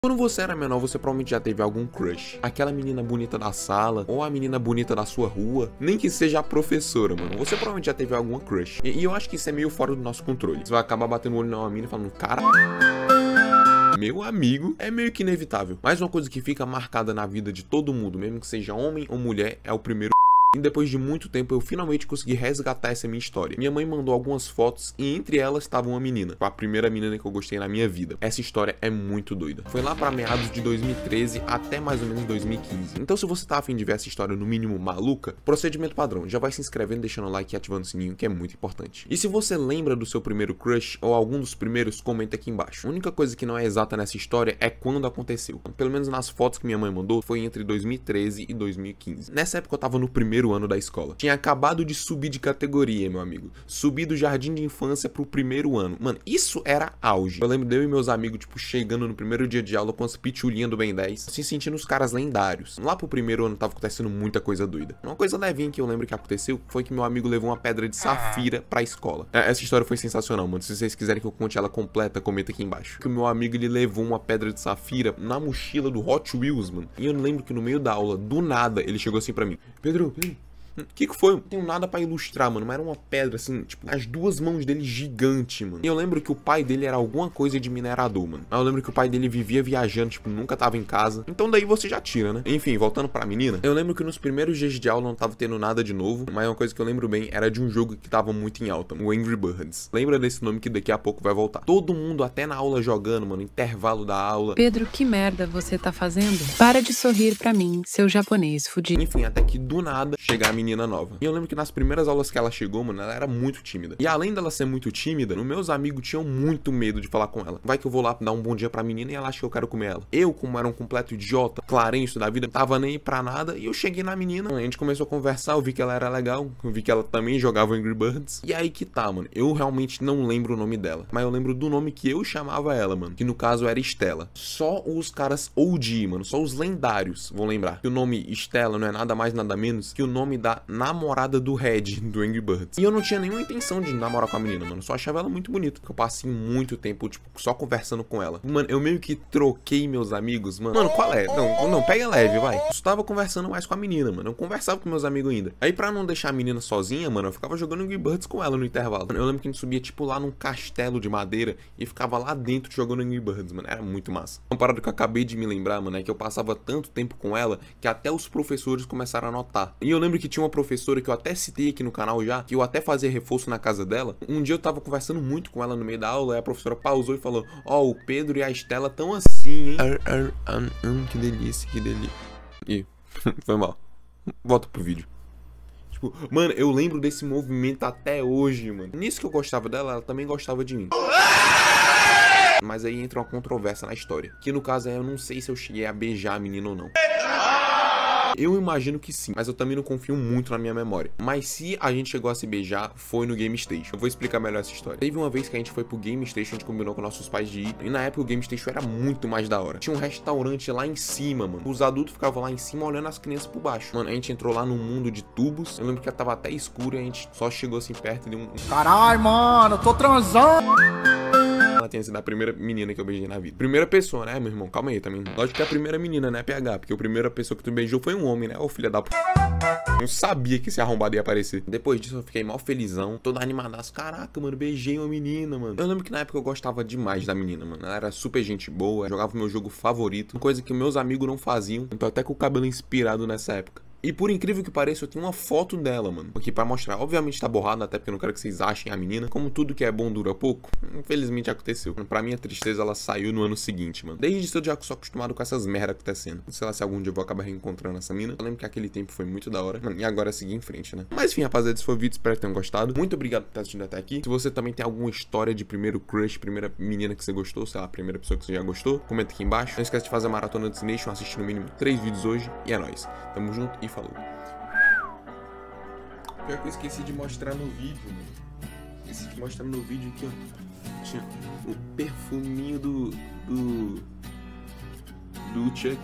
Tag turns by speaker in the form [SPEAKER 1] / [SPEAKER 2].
[SPEAKER 1] Quando você era menor, você provavelmente já teve algum crush. Aquela menina bonita da sala, ou a menina bonita da sua rua. Nem que seja a professora, mano. Você provavelmente já teve alguma crush. E eu acho que isso é meio fora do nosso controle. Você vai acabar batendo o olho numa mina e falando, cara... Meu amigo, é meio que inevitável. Mas uma coisa que fica marcada na vida de todo mundo, mesmo que seja homem ou mulher, é o primeiro... E depois de muito tempo, eu finalmente consegui resgatar essa minha história. Minha mãe mandou algumas fotos e entre elas estava uma menina. Foi a primeira menina que eu gostei na minha vida. Essa história é muito doida. Foi lá pra meados de 2013 até mais ou menos 2015. Então se você tá afim de ver essa história no mínimo maluca, procedimento padrão. Já vai se inscrevendo, deixando o like e ativando o sininho, que é muito importante. E se você lembra do seu primeiro crush ou algum dos primeiros, comenta aqui embaixo. A única coisa que não é exata nessa história é quando aconteceu. Pelo menos nas fotos que minha mãe mandou, foi entre 2013 e 2015. Nessa época eu tava no primeiro ano da escola. Tinha acabado de subir de categoria, meu amigo. Subi do jardim de infância pro primeiro ano. Mano, isso era auge. Eu lembro de eu e meus amigos, tipo, chegando no primeiro dia de aula com as pitulinhas do Ben 10, se sentindo os caras lendários. Lá pro primeiro ano tava acontecendo muita coisa doida. Uma coisa levinha que eu lembro que aconteceu foi que meu amigo levou uma pedra de safira pra escola. Essa história foi sensacional, mano. Se vocês quiserem que eu conte ela completa, comenta aqui embaixo. Que o meu amigo, ele levou uma pedra de safira na mochila do Hot Wheels, mano. E eu lembro que no meio da aula, do nada, ele chegou assim pra mim. Pedro, o que foi? Não tenho nada pra ilustrar, mano, mas era uma pedra, assim, tipo, as duas mãos dele gigante, mano. E eu lembro que o pai dele era alguma coisa de minerador, mano. Eu lembro que o pai dele vivia viajando, tipo, nunca tava em casa. Então daí você já tira, né? Enfim, voltando pra menina, eu lembro que nos primeiros dias de aula não tava tendo nada de novo, mas uma coisa que eu lembro bem era de um jogo que tava muito em alta, o Angry Birds. Lembra desse nome que daqui a pouco vai voltar. Todo mundo até na aula jogando, mano, intervalo da aula.
[SPEAKER 2] Pedro, que merda você tá fazendo? Para de sorrir pra mim, seu japonês fudido.
[SPEAKER 1] Enfim, até que do nada chegar a menina nova. E eu lembro que nas primeiras aulas que ela chegou, mano, ela era muito tímida. E além dela ser muito tímida, os meus amigos tinham muito medo de falar com ela. Vai que eu vou lá dar um bom dia pra menina e ela acha que eu quero comer ela. Eu, como era um completo idiota, clarenço da vida, tava nem aí pra nada. E eu cheguei na menina, a gente começou a conversar, eu vi que ela era legal, eu vi que ela também jogava Angry Birds. E aí que tá, mano, eu realmente não lembro o nome dela, mas eu lembro do nome que eu chamava ela, mano, que no caso era Estela. Só os caras OG, mano, só os lendários vão lembrar que o nome Estela não é nada mais, nada menos que o nome da namorada do Red, do Angry Birds. E eu não tinha nenhuma intenção de namorar com a menina, mano. Só achava ela muito bonita. Porque eu passei muito tempo, tipo, só conversando com ela. Mano, eu meio que troquei meus amigos, mano. Mano, qual é? Não, pega leve, vai. Eu estava conversando mais com a menina, mano. Eu conversava com meus amigos ainda. Aí, pra não deixar a menina sozinha, mano, eu ficava jogando Angry Birds com ela no intervalo. Eu lembro que a gente subia, tipo, lá num castelo de madeira e ficava lá dentro jogando Angry Birds, mano. Era muito massa. Uma parada que eu acabei de me lembrar, mano, é que eu passava tanto tempo com ela que até os professores começaram a notar. E eu lembro que tinha uma professora que eu até citei aqui no canal já, que eu até fazia reforço na casa dela. Um dia eu tava conversando muito com ela no meio da aula, e a professora pausou e falou: ó, o Pedro e a Estela tão assim, hein? Que delícia, que delícia. Ih, foi mal. Volta pro vídeo. Tipo, mano, eu lembro desse movimento até hoje, mano. Nisso que eu gostava dela, ela também gostava de mim. Mas aí entra uma controvérsia na história, que no caso é, eu não sei se eu cheguei a beijar a menina ou não. Eu imagino que sim, mas eu também não confio muito na minha memória. Mas se a gente chegou a se beijar, foi no Game Station. Eu vou explicar melhor essa história. Teve uma vez que a gente foi pro Game Station, a gente combinou com nossos pais de ir. E na época o Game Station era muito mais da hora. Tinha um restaurante lá em cima, mano. Os adultos ficavam lá em cima olhando as crianças por baixo. Mano, a gente entrou lá num mundo de tubos. Eu lembro que tava até escuro e a gente só chegou assim perto de um...
[SPEAKER 3] Caralho, mano, eu tô transando.
[SPEAKER 1] Ela tinha sido a primeira menina que eu beijei na vida. Primeira pessoa, né, meu irmão? Calma aí também. Lógico que é a primeira menina, né, PH? Porque a primeira pessoa que tu beijou foi um homem, né? Ô, filha da p... Eu sabia que esse arrombado ia aparecer. Depois disso eu fiquei mal felizão, todo animadaço. Caraca, mano, beijei uma menina, mano. Eu lembro que na época eu gostava demais da menina, mano. Ela era super gente boa, jogava o meu jogo favorito. Coisa que meus amigos não faziam. Então até com o cabelo inspirado nessa época. E por incrível que pareça, eu tenho uma foto dela, mano, aqui pra mostrar. Obviamente tá borrado, até porque eu não quero que vocês achem a menina. Como tudo que é bom dura pouco, infelizmente aconteceu. Pra minha tristeza, ela saiu no ano seguinte, mano. Desde isso eu já sou acostumado com essas merdas acontecendo. Sei lá se algum dia eu vou acabar reencontrando essa mina. Eu lembro que aquele tempo foi muito da hora, mano, e agora é seguir em frente, né? Mas enfim, rapaziada, esse foi o vídeo, espero que tenham gostado. Muito obrigado por ter assistido até aqui. Se você também tem alguma história de primeiro crush, primeira menina que você gostou, sei lá, primeira pessoa que você já gostou, comenta aqui embaixo. Não esquece de fazer a maratona Destination, assistir no mínimo 3 vídeos hoje. E é nóis. Tamo junto e falou. Pior que eu esqueci de mostrar no vídeo, mano. Esqueci de mostrar no vídeo aqui, ó. Tinha o perfuminho do Chuck.